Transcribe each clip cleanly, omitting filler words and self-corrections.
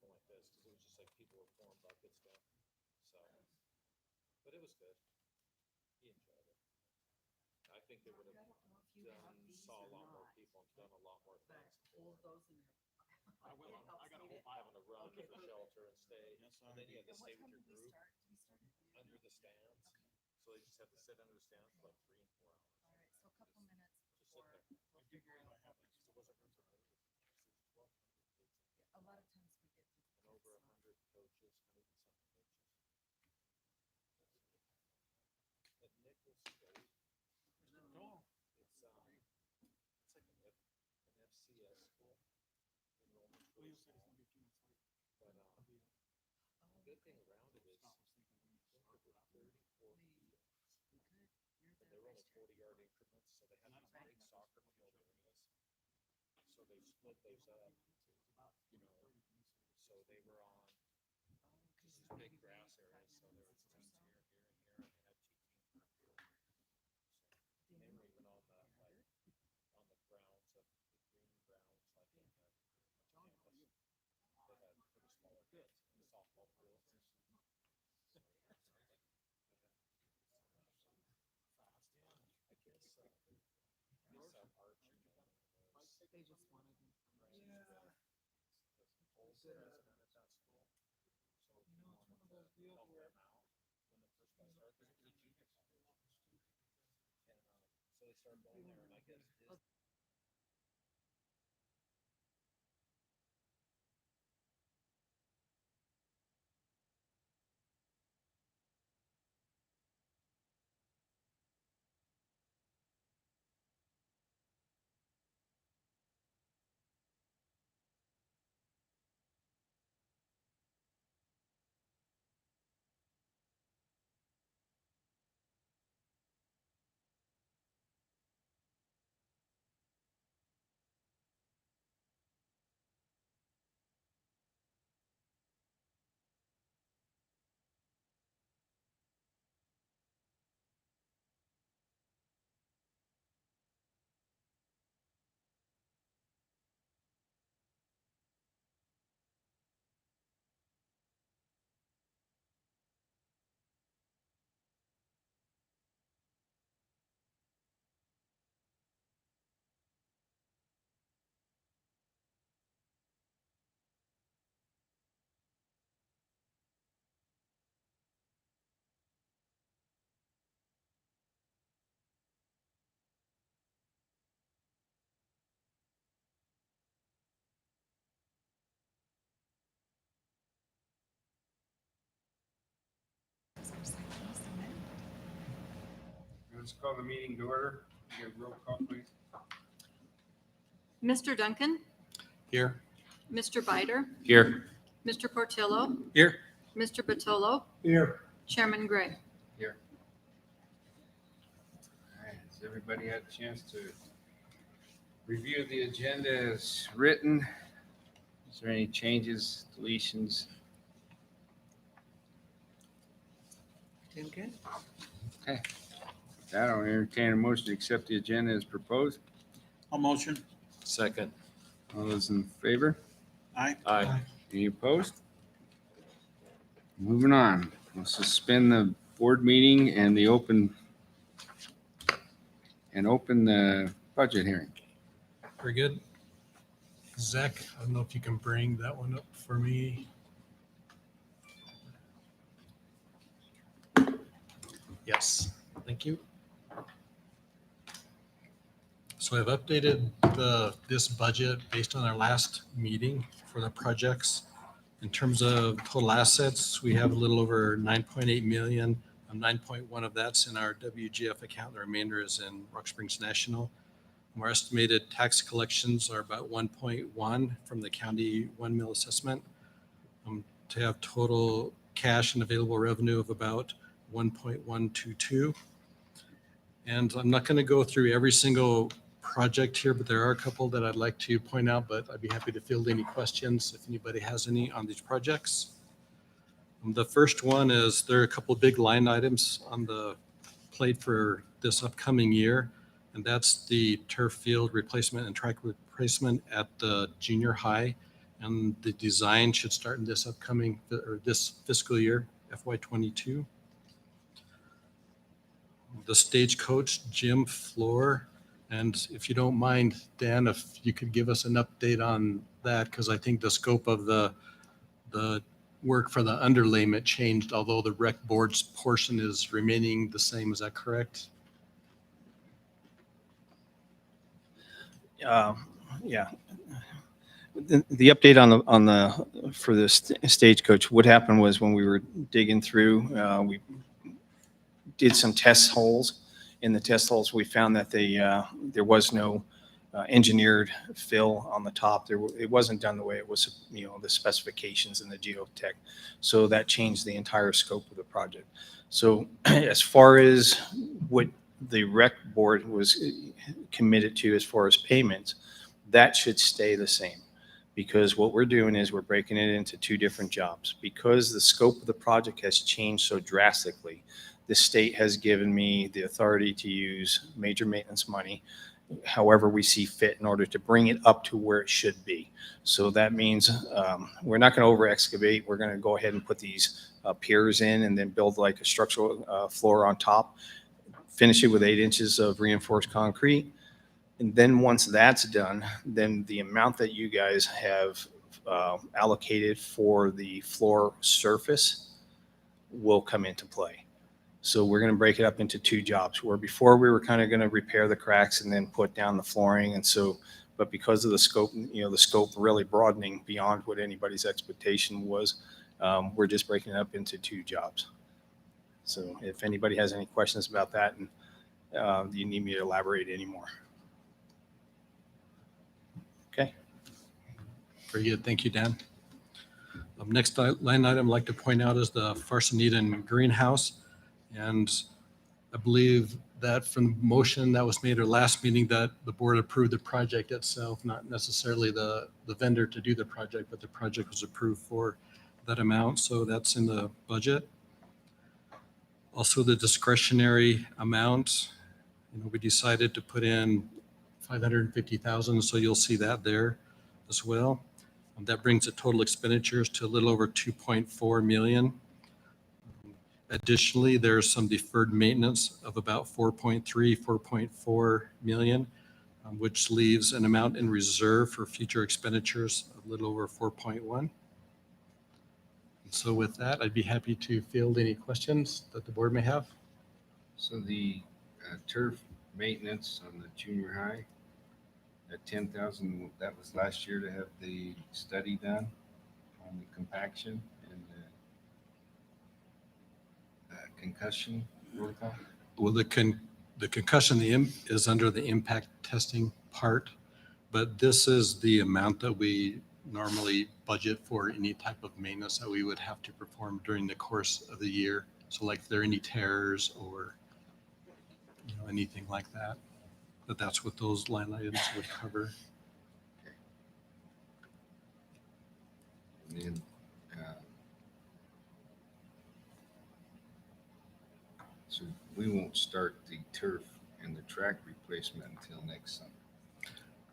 something like this, because it was just like people were pouring buckets down. So, but it was good. He enjoyed it. I think they would have saw a lot more people and done a lot more things. Hold those in there. I will. I got a whole Having to run to the shelter and stay, Yes, and then you had to stay with your group under the stands. So they just had to sit under the stands for like 3 and 4 hours. All right, so a couple minutes Just sit there. before we'll figure out. It wasn't room for moving. There's 1,200 kids A lot of times we get and over 100 coaches, 100 and something coaches. At Nichols State, Cool. it's like an FCS school. Enrollment's Well, really you said small. it's gonna be 2 months later. But the good thing around it is Stop was thinking we need to I think start there were without 34 fields, and they were only 40-yard increments, so they had these big soccer field areas. So they split those up, you know, so they were on just these big grass areas, so there were teams here, here, and here, and they had 2 teams per field. So, and they were even on the, like, on the grounds of the green grounds, like in the campus. They had pretty smaller kids in the softball fields. I guess archery was They just wanted me. the old president at that school. So he wanted to help them out when they first got started, because it was a junior college. And so they started going there, and I guess Let's call the meeting to order. Give a roll call, please. Mr. Duncan, Here. Mr. Bider, Here. Mr. Portillo, Here. Mr. Batolo, Here. Chairman Gray. Here. All right, has everybody had a chance to review the agenda as written? Is there any changes, deletions? Doing good. Okay. With that, I'll entertain a motion to accept the agenda as proposed. A motion. second. All those in favor? Aye. Aye. Any opposed? Moving on. We'll suspend the board meeting and open the budget hearing. Very good. Zach, I don't know if you can bring that one up for me. Yes, thank you. So I've updated this budget based on our last meeting for the projects. In terms of total assets, we have a little over 9.8 million. 9.1 of that's in our WGF account. The remainder is in Rock Springs National. Our estimated tax collections are about 1.1 from the county 1 mil assessment, to have total cash and available revenue of about 1.122. And I'm not going to go through every single project here, but there are a couple that I'd like to point out, but I'd be happy to field any questions if anybody has any on these projects. The first one is there are a couple of big line items on the plate for this upcoming year, and that's the turf field replacement and track replacement at the junior high and the design should start in this upcoming, or this fiscal year, FY22. The Stagecoach gym floor, and if you don't mind, Dan, if you could give us an update on that, because I think the scope of the work for the underlayment changed, although the rec board's portion is remaining the same. Is that correct? Yeah. The update for the Stagecoach, what happened was when we were digging through, we did some test holes. In the test holes, we found that there was no engineered fill on the top. It wasn't done the way it was, the specifications and the geotech. So that changed the entire scope of the project. So as far as what the rec board was committed to as far as payments, that should stay the same, because what we're doing is we're breaking it into two different jobs. Because the scope of the project has changed so drastically, the state has given me the authority to use major maintenance money however we see fit in order to bring it up to where it should be. So that means we're not going to over excavate. We're going to go ahead and put these piers in and then build like a structural floor on top, finish it with 8 inches of reinforced concrete. And then once that's done, then the amount that you guys have allocated for the floor surface will come into play. So we're going to break it up into 2 jobs, where before we were kind of going to repair the cracks and then put down the flooring. And so, but because of the scope, the scope really broadening beyond what anybody's expectation was, we're just breaking it up into 2 jobs. So if anybody has any questions about that, and you need me to elaborate anymore. Okay. Very good. Thank you, Dan. Next line item I'd like to point out is the Farsanita Greenhouse. And I believe that from the motion that was made at our last meeting, that the board approved the project itself, not necessarily the vendor to do the project, but the project was approved for that amount. So that's in the budget. Also, the discretionary amount, we decided to put in 550,000. So you'll see that there as well. That brings the total expenditures to a little over 2.4 million. Additionally, there's some deferred maintenance of about 4.4 million, which leaves an amount in reserve for future expenditures of a little over 4.1. So with that, I'd be happy to field any questions that the board may have. So the turf maintenance on the junior high at 10,000, that was last year to have the study done on the compaction and the concussion protocol? Well, the concussion is under the impact testing part, but this is the amount that we normally budget for any type of maintenance that we would have to perform during the course of the year. So like if there are any tears or anything like that, but that's what those line items would cover. And then, so we won't start the turf and the track replacement until next summer.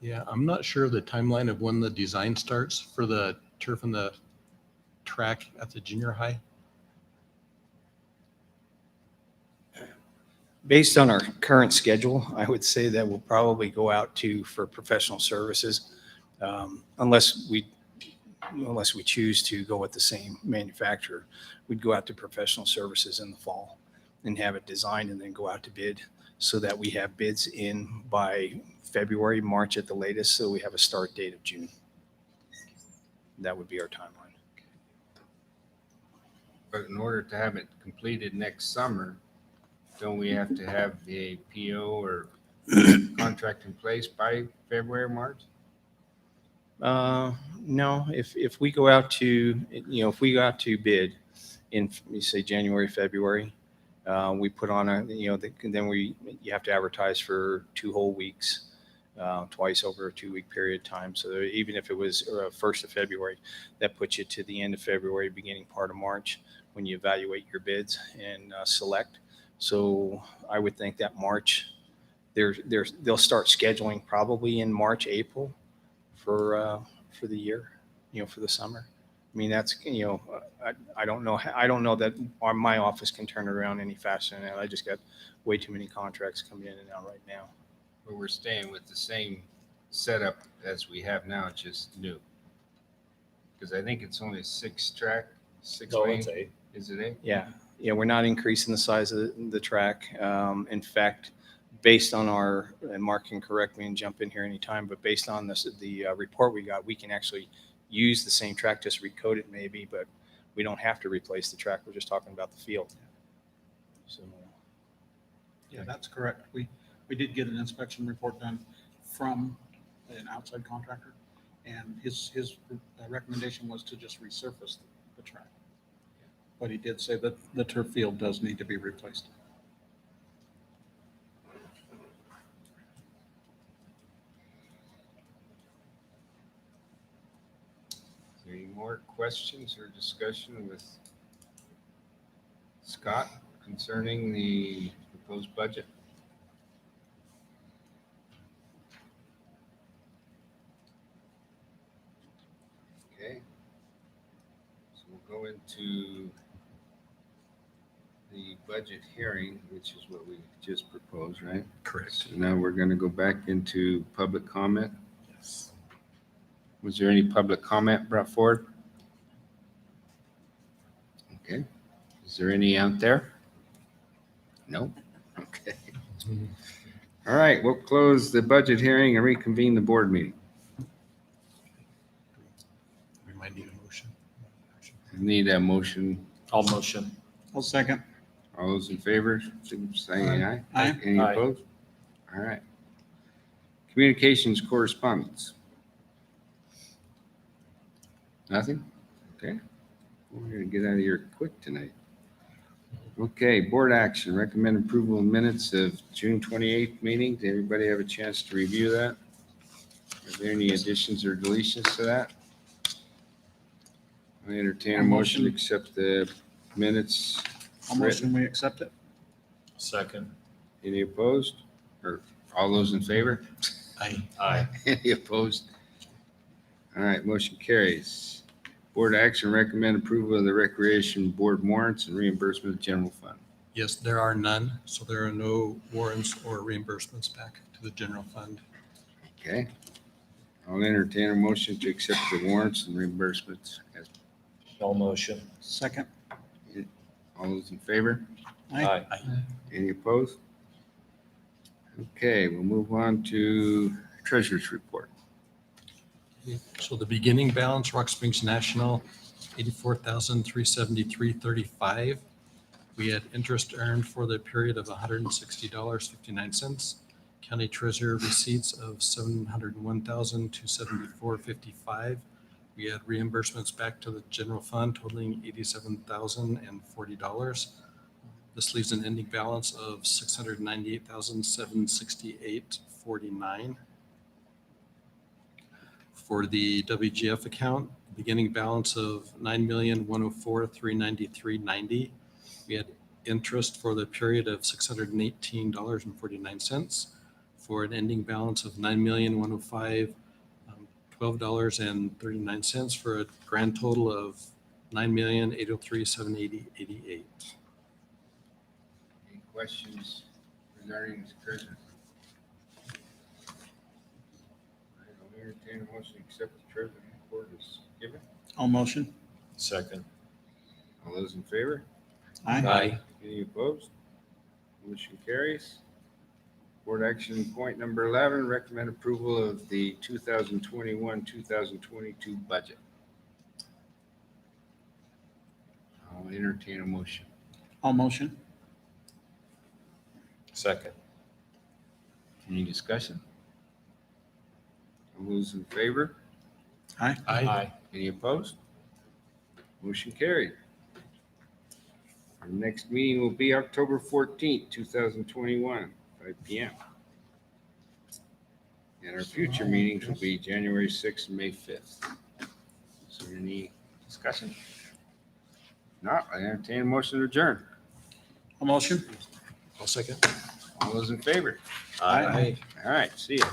Yeah, I'm not sure the timeline of when the design starts for the turf and the track at the junior high. Based on our current schedule, I would say that we'll probably go out for professional services, unless we choose to go with the same manufacturer. We'd go out to professional services in the fall and have it designed and then go out to bid, so that we have bids in by February, March at the latest, so we have a start date of June. That would be our timeline. But in order to have it completed next summer, don't we have to have the PO or contract in place by February, March? No, if we go out to, bid in, say, January, February, we put on you have to advertise for 2 whole weeks, twice over a 2-week period of time. So even if it was 1st of February, that puts you to the end of February, beginning part of March, when you evaluate your bids and select. So I would think that March, they'll start scheduling probably in March, April for the year. for the summer. I mean, that's, I don't know, I don't know that my office can turn it around any faster than that. I just got way too many contracts coming in and out right now. But we're staying with the same setup as we have now, just new. Because I think it's only a six No, lane. it's 8. Is it 8? Yeah, we're not increasing the size of the track. In fact, based on our, and Mark can correct me and jump in here anytime, but based on the report we got, we can actually use the same track, just recode it maybe, but we don't have to replace the track. We're just talking about the field. So, Yeah, that's correct. We did get an inspection report done from an outside contractor, and his recommendation was to just resurface the track. But he did say that the turf field does need to be replaced. Is there any more questions or discussion with Scott concerning the proposed budget? Okay. So we'll go into the budget hearing, which is what we just proposed, right? Correct. So now we're going to go back into public comment. Yes. Was there any public comment brought forward? Okay. Is there any out there? No? Okay. All right, we'll close the budget hearing and reconvene the board meeting. We might need a motion. Need a motion. I'll motion. I'll second. All those in favor, saying aye. Aye. Any Aye. opposed? All right. Communications correspondence. Nothing? Okay. We're going to get out of here quick tonight. Okay, board action, recommend approval of minutes of June 28th meeting. Did everybody have a chance to review that? Are there any additions or deletions to that? I entertain a motion to accept the minutes. I'll motion we accept it. Second. Any opposed? Or all those in favor? Aye. Aye. Any opposed? All right, motion carries. Board action, recommend approval of the Recreation Board warrants and reimbursement general fund. Yes, there are none, so there are no warrants or reimbursements back to the general fund. Okay. I'll entertain a motion to accept the warrants and reimbursements. No motion. Second. All those in favor? Aye. Any opposed? Okay, we'll move on to treasurer's report. So the beginning balance, Rock Springs National, 84,373.35. We had interest earned for the period of $160.59. County treasurer receipts of $701,274.55. We had reimbursements back to the general fund totaling $87,040. This leaves an ending balance of $698,768.49. For the WGF account, beginning balance of $9,104,393.90. We had interest for the period of $618.49 for an ending balance of $9,105,12.39 for a grand total of $9,803,780.88. Any questions regarding the treasurer? I'll entertain a motion to accept the treasurer's report as given. I'll motion. Second. All those in favor? Aye. Any opposed? Motion carries. Board action point number 11, recommend approval of the 2021-2022 budget. I'll entertain a motion. I'll motion. Second. Any discussion? All those in favor? Aye. Any opposed? Motion carried. Our next meeting will be October 14th, 2021, 5 p.m. And our future meetings will be January 6th and May 5th. Is there any discussion? Not, I entertain a motion to adjourn. I'll motion. I'll second. All those in favor? Aye. All right, see ya.